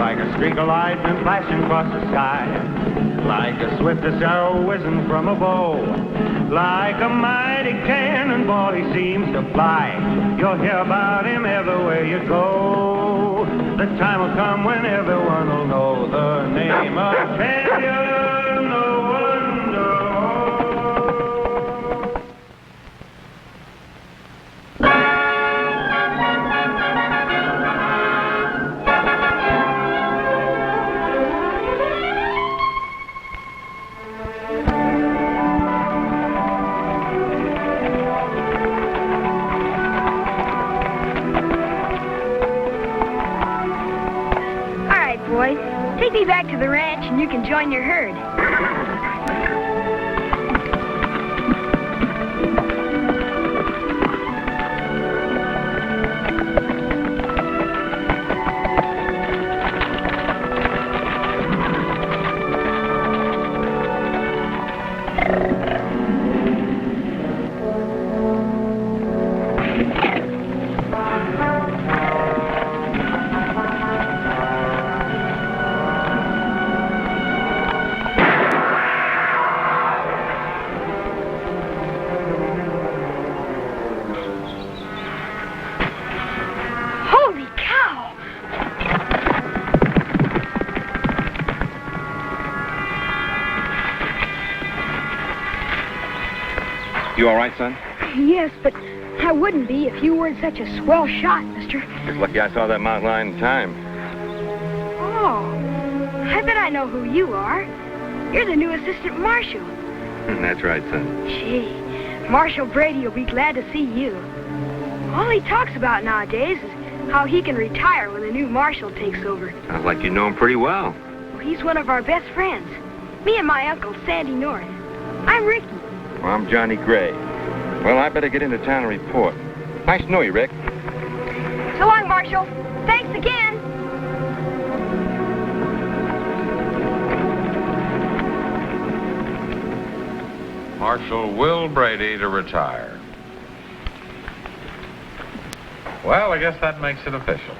like a streak of lightning flashing across the sky, like the swiftest arrow whizzing from a bow, like a mighty cannonball he seems to fly. You'll hear about him everywhere you go. The time will come when everyone will know the name of champion no one knows. Take me back to the ranch and you can join your herd. You all right, son? Yes, but I wouldn't be if you weren't such a swell shot, mister. It's lucky I saw that mountain lion in time. Oh, I bet I know who you are. You're the new assistant marshal. That's right, son. Gee, Marshal Brady will be glad to see you. All he talks about nowadays is how he can retire when the new marshal takes over. Sounds like you know him pretty well. Well, he's one of our best friends. Me and my uncle, Sandy North. I'm Ricky. Well, I'm Johnny Gray. Well, I better get into town and report. Nice to know you, Rick. So long, Marshal. Thanks again. Marshal Will Brady to retire. Well, I guess that makes it official.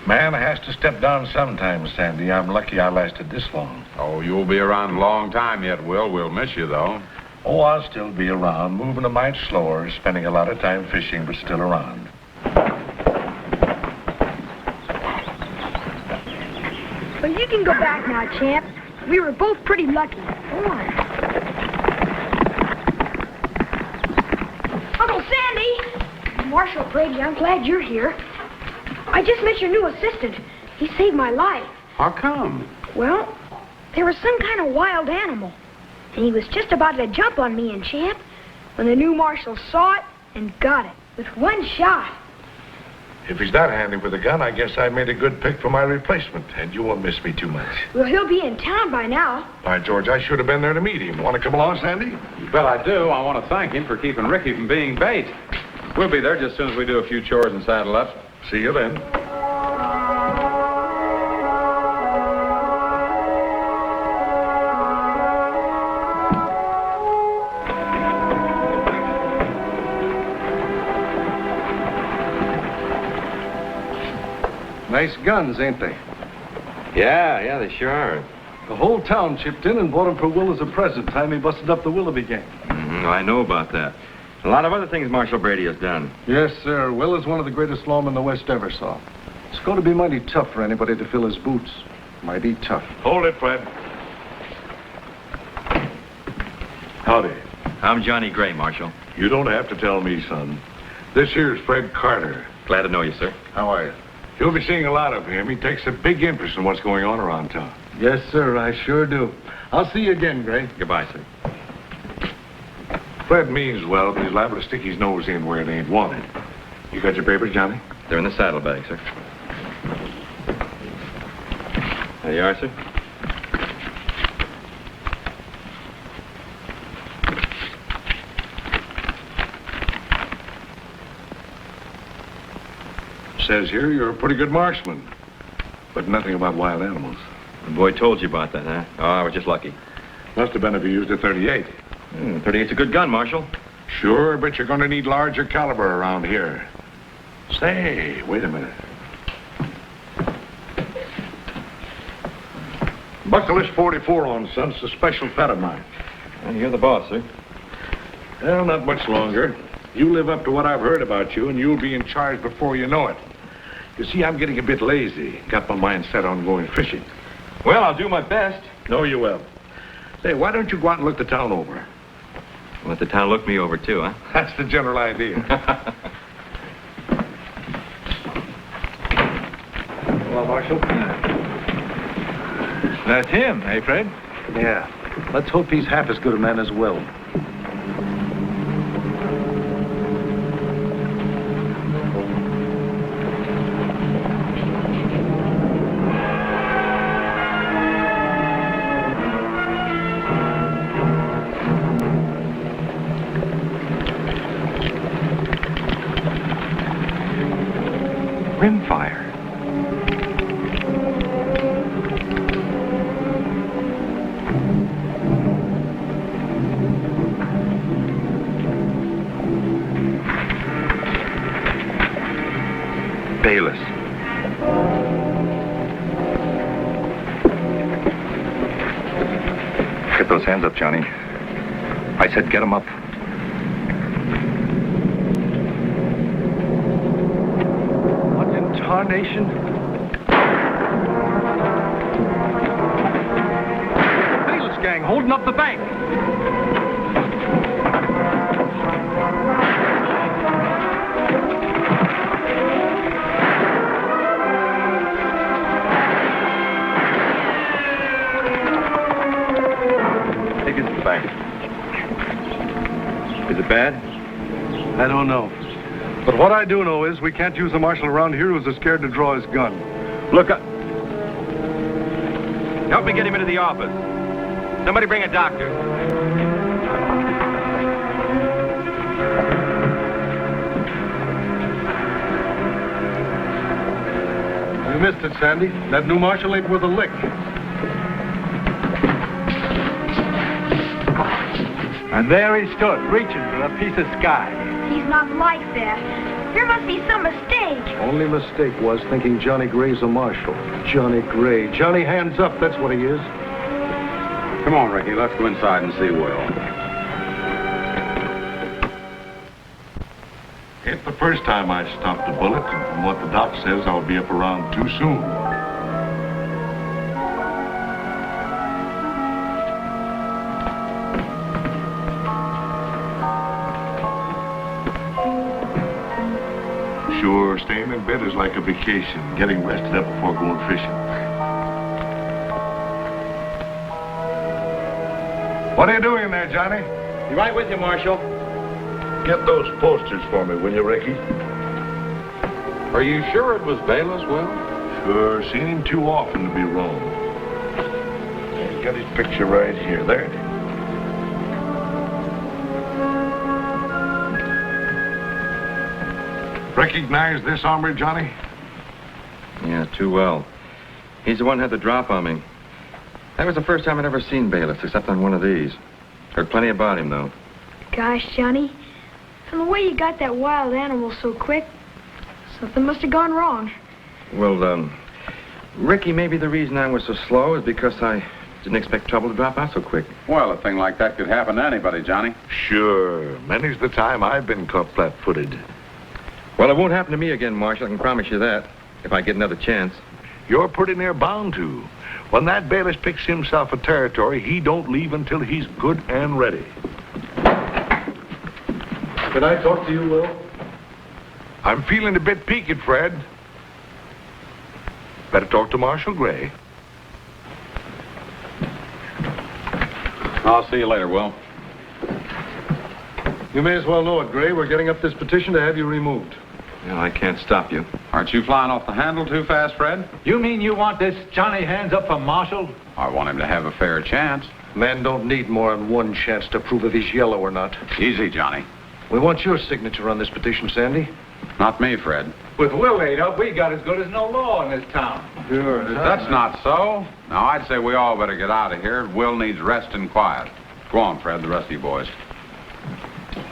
Man has to step down sometime, Sandy. I'm lucky I lasted this long. Oh, you'll be around a long time yet, Will. We'll miss you, though. Oh, I'll still be around, moving a mite slower, spending a lot of time fishing, but still around. Well, you can go back now, champ. We were both pretty lucky. Go on. Uncle Sandy! Marshal Brady, I'm glad you're here. I just met your new assistant. He saved my life. How come? Well, there was some kind of wild animal. And he was just about to jump on me and Champ when the new marshal saw it and got it with one shot. If he's that handy with a gun, I guess I made a good pick for my replacement, and you won't miss me too much. Well, he'll be in town by now. By George, I should have been there to meet him. Want to come along, Sandy? You bet I do. I want to thank him for keeping Ricky from being bait. We'll be there just as soon as we do a few chores and saddle up. See you then. Nice guns, ain't they? Yeah, they sure are. The whole town chipped in and bought them for Will as a present time he busted up the Willoughby gang. I know about that. A lot of other things Marshal Brady has done. Yes, sir. Will is one of the greatest lawmen the West ever saw. It's going to be mighty tough for anybody to fill his boots. Mighty tough. Hold it, Fred. Howdy. I'm Johnny Gray, Marshal. You don't have to tell me, son. This here's Fred Carter. Glad to know you, sir. How are you? You'll be seeing a lot of him. He takes a big interest in what's going on around town. Yes, sir, I sure do. I'll see you again, Gray. Goodbye, sir. Fred means well, but he's liable to stick his nose in where it ain't wanted. You got your papers, Johnny? They're in the saddlebag, sir. There you are, sir. Says here you're a pretty good marksman, but nothing about wild animals. The boy told you about that, huh? Oh, I was just lucky. Must have been if you used a .38. 38's a good gun, Marshal. Sure, but you're going to need larger caliber around here. Say, wait a minute. Buckle this 44 on, son. It's a special pet of mine. And you're the boss, sir. Well, not much longer. You live up to what I've heard about you, and you'll be in charge before you know it. You see, I'm getting a bit lazy. Got my mind set on going fishing. Well, I'll do my best. No, you will. Say, why don't you go out and look the town over? Let the town look me over, too, huh? That's the general idea. Well, Marshal. That's him, eh, Fred? Yeah. Let's hope he's half as good a man as Will. Rimfire. Bayless. Get those hands up, Johnny. I said get them up. What in tarnation? Bayless gang holding up the bank. Take it to the bank. Is it bad? I don't know. But what I do know is we can't use a marshal around here who's scared to draw his gun. Look up. Help me get him into the office. Somebody bring a doctor. You missed it, Sandy. That new marshal ain't worth a lick. And there he stood, reaching for a piece of sky. He's not like that. There must be some mistake. Only mistake was thinking Johnny Gray's a marshal. Johnny Gray. Johnny Hands Up, that's what he is. Come on, Ricky. Let's go inside and see Will. Ain't the first time I stopped a bullet, and from what the doc says, I'll be up around too soon. Sure, staying in bed is like a vacation, getting rested up before going fishing. What are you doing there, Johnny? Be right with you, Marshal. Get those posters for me, will you, Ricky? Are you sure it was Bayless, Will? Sure, seen him too often to be wrong. He's got his picture right here. There it is. Recognize this hombre, Johnny? Yeah, too well. He's the one who had the drop on me. That was the first time I'd ever seen Bayless, except on one of these. Heard plenty about him, though. Gosh, Johnny. From the way you got that wild animal so quick, something must have gone wrong. Well, Ricky, maybe the reason I was so slow is because I didn't expect trouble to drop out so quick. Well, a thing like that could happen to anybody, Johnny. Sure. Many's the time I've been caught flat-footed. Well, it won't happen to me again, Marshal. I can promise you that, if I get another chance. You're pretty near bound to. When that Bayless picks himself a territory, he don't leave until he's good and ready. Can I talk to you, Will? I'm feeling a bit peaked, Fred. Better talk to Marshal Gray. I'll see you later, Will. You may as well know it, Gray. We're getting up this petition to have you removed. No, I can't stop you. Aren't you flying off the handle too fast, Fred? You mean you want this Johnny Hands Up for Marshal? I want him to have a fair chance. Man don't need more than one chance to prove if he's yellow or not. Easy, Johnny. We want your signature on this petition, Sandy. Not me, Fred. With Will laid up, we got as good as no law in this town. Sure. That's not so. Now, I'd say we all better get out of here. Will needs rest and quiet. Go on, Fred, the rest of you boys.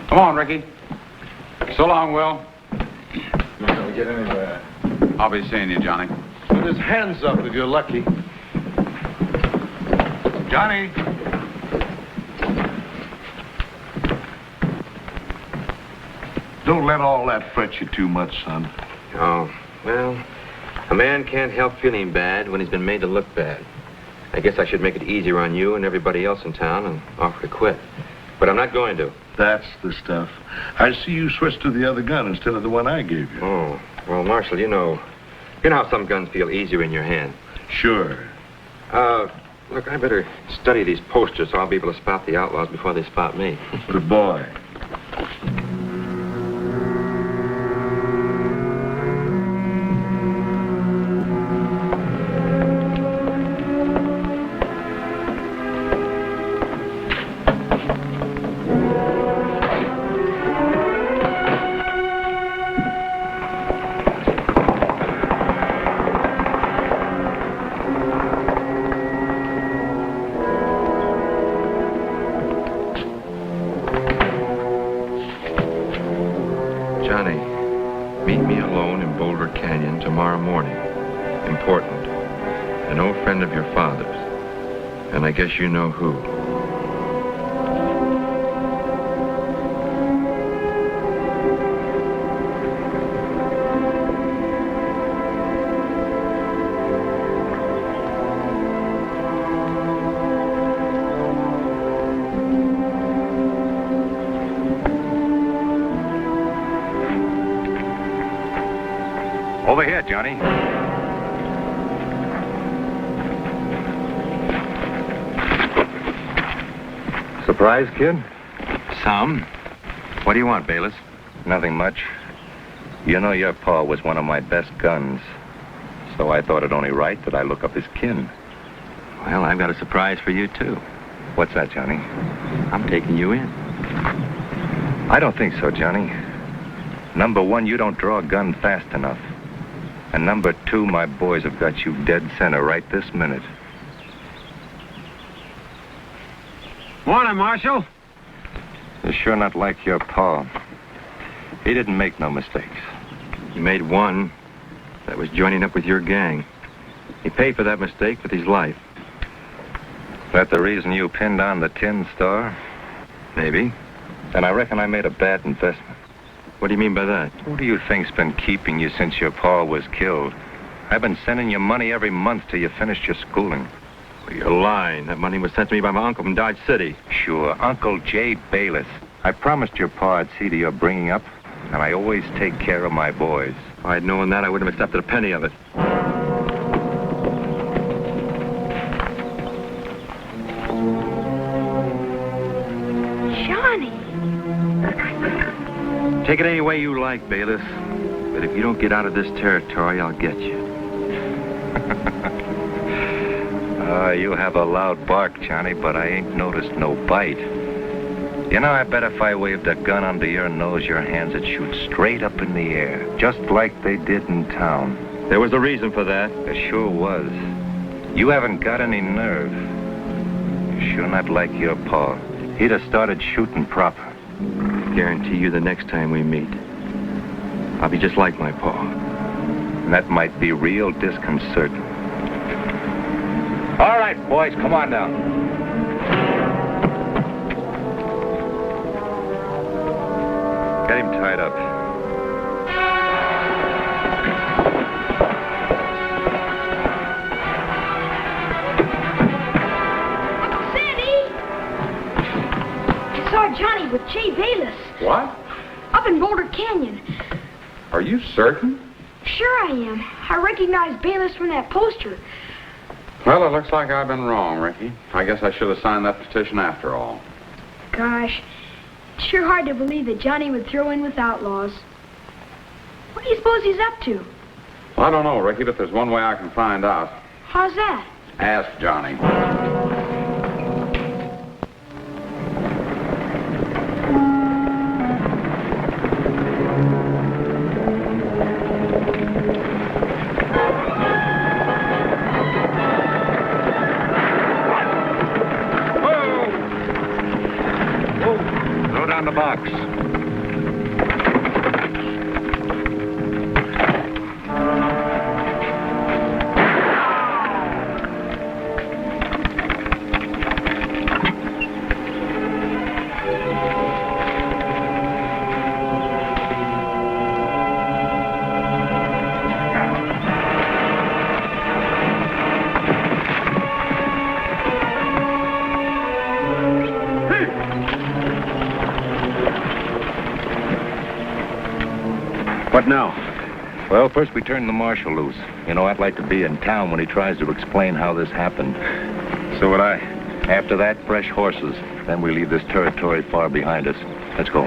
Come on, Ricky. So long, Will. You're not gonna get anywhere. I'll be seeing you, Johnny. With his hands up if you're lucky. Johnny. Don't let all that fret you too much, son. Oh, well, a man can't help feeling bad when he's been made to look bad. I guess I should make it easier on you and everybody else in town and offer to quit. But I'm not going to. That's the stuff. I see you switched to the other gun instead of the one I gave you. Oh, well, Marshal, you know how some guns feel easier in your hand. Sure. Look, I better study these posters so I'll be able to spot the outlaws before they spot me. Good boy. Johnny, meet me alone in Boulder Canyon tomorrow morning. Important. An old friend of your father's. And I guess you know who. Over here, Johnny. Surprise, kid? Some. What do you want, Bayless? Nothing much. You know your pa was one of my best guns. So I thought it only right that I look up his kin. Well, I've got a surprise for you, too. What's that, Johnny? I'm taking you in. I don't think so, Johnny. Number one, you don't draw a gun fast enough. And number two, my boys have got you dead center right this minute. Morning, Marshal. You're sure not like your pa. He didn't make no mistakes. He made one. That was joining up with your gang. He paid for that mistake with his life. That the reason you pinned on the tin star? Maybe. Then I reckon I made a bad investment. What do you mean by that? Who do you think's been keeping you since your pa was killed? I've been sending you money every month till you finished your schooling. Well, you're lying. That money was sent to me by my uncle from Dodge City. Sure, Uncle J. Bayless. I promised your pa I'd see to your bringing up, and I always take care of my boys. If I'd known that, I wouldn't have accepted a penny of it. Johnny. Take it any way you like, Bayless. But if you don't get out of this territory, I'll get you. You have a loud bark, Johnny, but I ain't noticed no bite. You know, I bet if I waved a gun under your nose, your hands would shoot straight up in the air, just like they did in town. There was a reason for that. There sure was. You haven't got any nerve. You're sure not like your pa. He'd have started shooting proper. I guarantee you the next time we meet, I'll be just like my pa. And that might be real disconcerting. All right, boys, come on down. Get him tied up. Uncle Sandy! I saw Johnny with Jay Bayless What? up in Boulder Canyon. Are you certain? Sure I am. I recognize Bayless from that poster. Well, it looks like I've been wrong, Ricky. I guess I should have signed that petition after all. Gosh, it's sure hard to believe that Johnny would throw in with outlaws. What do you suppose he's up to? I don't know, Ricky, but there's one way I can find out. How's that? Ask Johnny. Throw down the box. What now? Well, first we turn the marshal loose. You know, I'd like to be in town when he tries to explain how this happened. So would I. After that, fresh horses. Then we leave this territory far behind us. Let's go.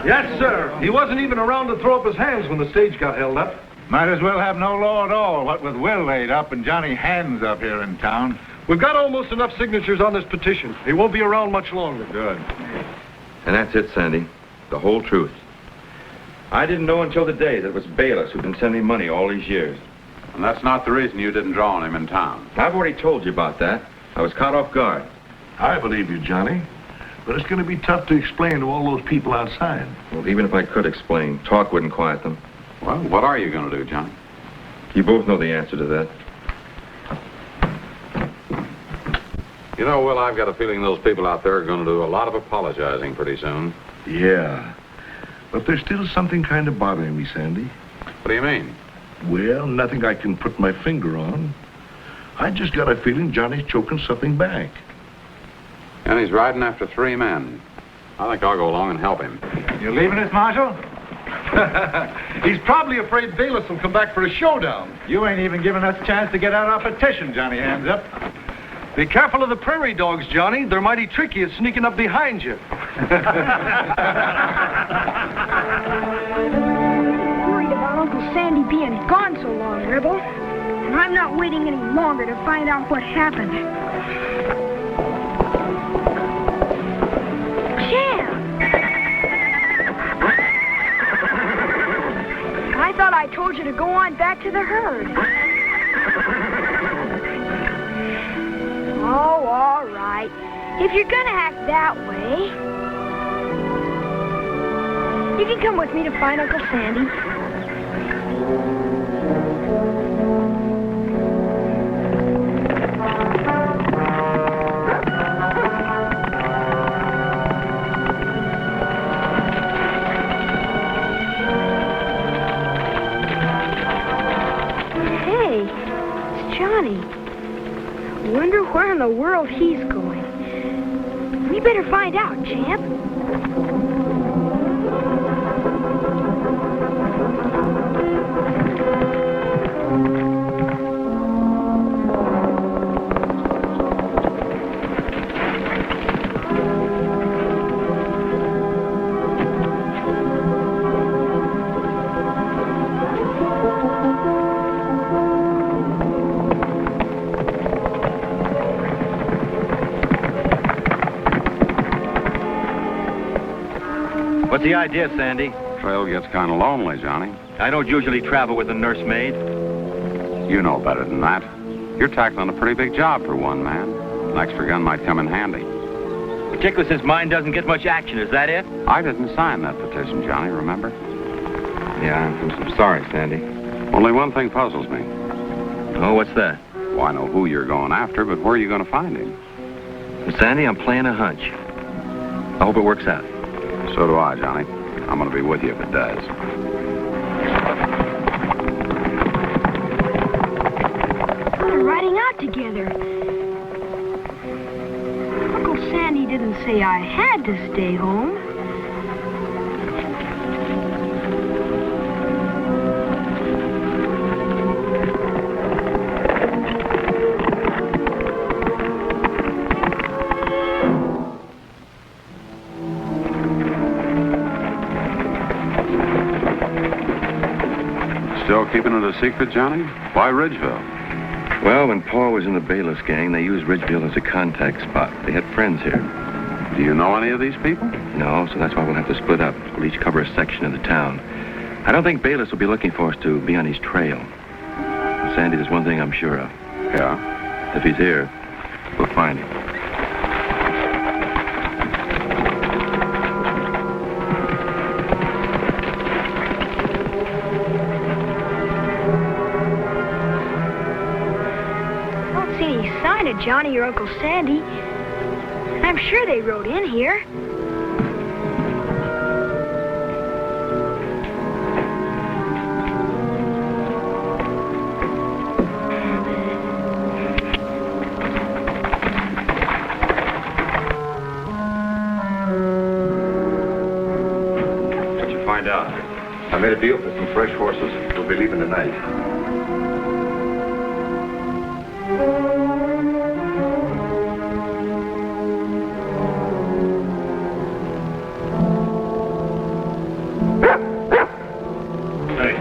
Yes, sir. He wasn't even around to throw up his hands when the stage got held up. Might as well have no law at all, what with Will laid up and Johnny Hands up here in town. We've got almost enough signatures on this petition. He won't be around much longer. Good. And that's it, Sandy. The whole truth. I didn't know until today that it was Bayless who'd been sending me money all these years. And that's not the reason you didn't draw on him in town. I've already told you about that. I was caught off guard. I believe you, Johnny. But it's going to be tough to explain to all those people outside. Well, even if I could explain, talk wouldn't quiet them. Well, what are you going to do, Johnny? You both know the answer to that. You know, Will, I've got a feeling those people out there are going to do a lot of apologizing pretty soon. Yeah. But there's still something kind of bothering me, Sandy. What do you mean? Well, nothing I can put my finger on. I just got a feeling Johnny's choking something back. And he's riding after 3 men. I think I'll go along and help him. You leaving us, Marshal? He's probably afraid Bayless will come back for a showdown. You ain't even giving us a chance to get out our petition, Johnny Hands up. Be careful of the prairie dogs, Johnny. They're mighty tricky at sneaking up behind you. Worried about Uncle Sandy being gone so long, Rebel. And I'm not waiting any longer to find out what happened. Champ! I thought I told you to go on back to the herd. Oh, all right. If you're gonna act that way, you can come with me to find Uncle Sandy. Hey, it's Johnny. Wonder where in the world he's going. We better find out, champ. What's the idea, Sandy? Trail gets kind of lonely, Johnny. I don't usually travel with a nursemaid. You know better than that. You're tackling a pretty big job for one man. An extra gun might come in handy. Particularly since mine doesn't get much action, is that it? I didn't sign that petition, Johnny, remember? Yeah, I'm sorry, Sandy. Only one thing puzzles me. Oh, what's that? Well, I know who you're going after, but where are you going to find him? Well, Sandy, I'm playing a hunch. I hope it works out. So do I, Johnny. I'm going to be with you if it does. We're riding out together. Uncle Sandy didn't say I had to stay home. Still keeping it a secret, Johnny? Why Ridgeville? Well, when Paul was in the Bayless gang, they used Ridgeville as a contact spot. They had friends here. Do you know any of these people? No, so that's why we'll have to split up. We'll each cover a section of the town. I don't think Bayless will be looking for us to be on his trail. Sandy, there's one thing I'm sure of. Yeah? If he's here, we'll find him. Sign of Johnny or Uncle Sandy. I'm sure they rode in here. made a deal for some fresh horses. We'll be leaving tonight. Hey,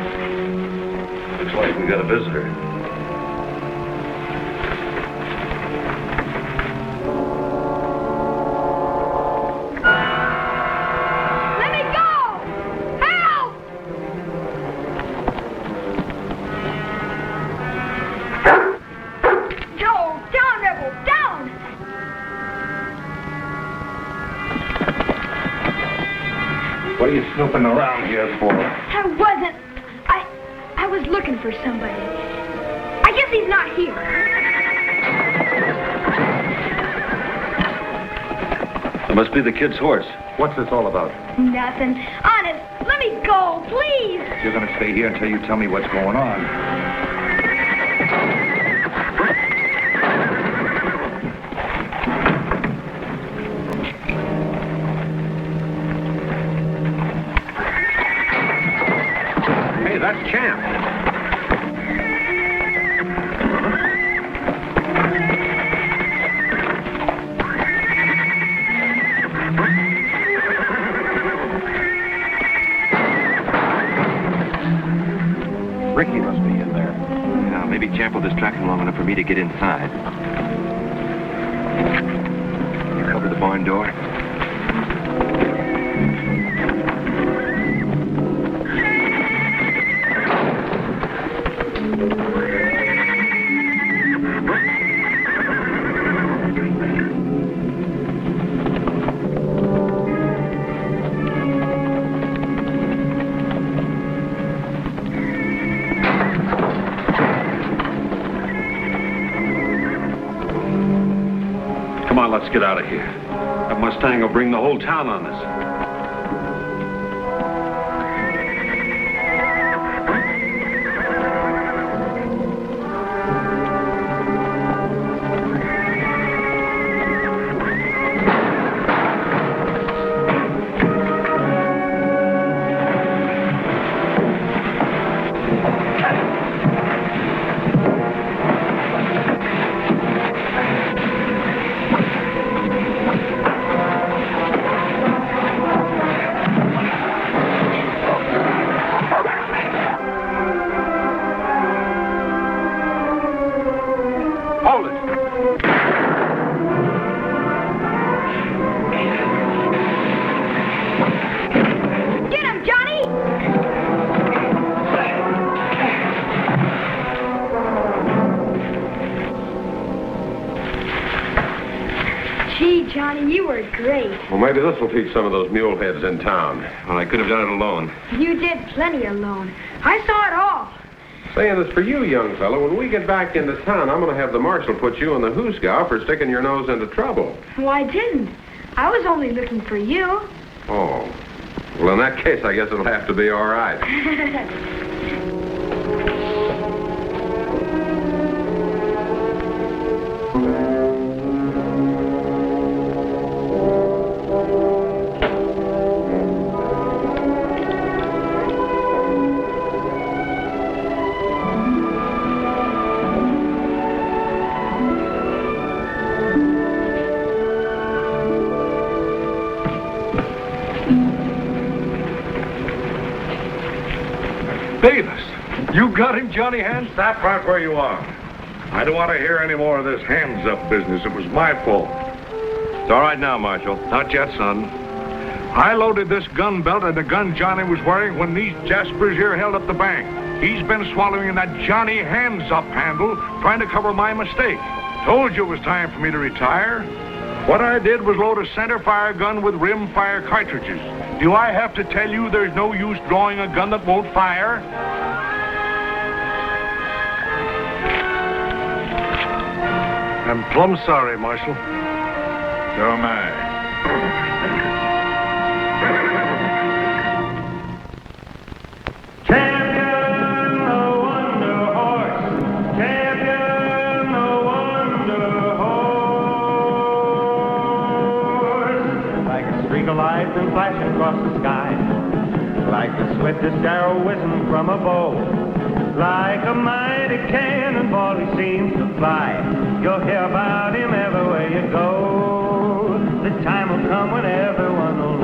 looks like we got a visitor. What are you snooping around here for? I wasn't. I was looking for somebody. I guess he's not here. It must be the kid's horse. What's this all about? Nothing. Honest, let me go, please. You're going to stay here until you tell me what's going on. That's Champ. Ricky must be in there. Yeah, maybe Champ will distract him long enough for me to get inside. You cover the barn door? Come on, let's get out of here. That Mustang will bring the whole town on us. Johnny, you were great. Well, maybe this will teach some of those mule heads in town. Well, I could have done it alone. You did plenty alone. I saw it all. Saying this for you, young fellow. When we get back into town, I'm going to have the marshal put you in the hoosgow for sticking your nose into trouble. Well, I didn't. I was only looking for you. Oh. Well, in that case, I guess it'll have to be all right. Davis, you got him, Johnny Hands? Stop right where you are. I don't want to hear any more of this hands-up business. It was my fault. It's all right now, Marshal. Not yet, son. I loaded this gun belt and the gun Johnny was wearing when these Jaspers here held up the bank. He's been swallowing that Johnny Hands-Up handle, trying to cover my mistake. Told you it was time for me to retire. What I did was load a center-fire gun with rim-fire cartridges. Do I have to tell you there's no use drawing a gun that won't fire? I'm plumb sorry, Marshal. So am I. Champion, the Wonder Horse. Champion, the Wonder Horse. Like a streak of light and flashing across the sky. Like the swiftest arrow whizzing from a bow. Like a mighty cannonball he seems to fly. You'll hear about him everywhere you go. The time will come when everyone will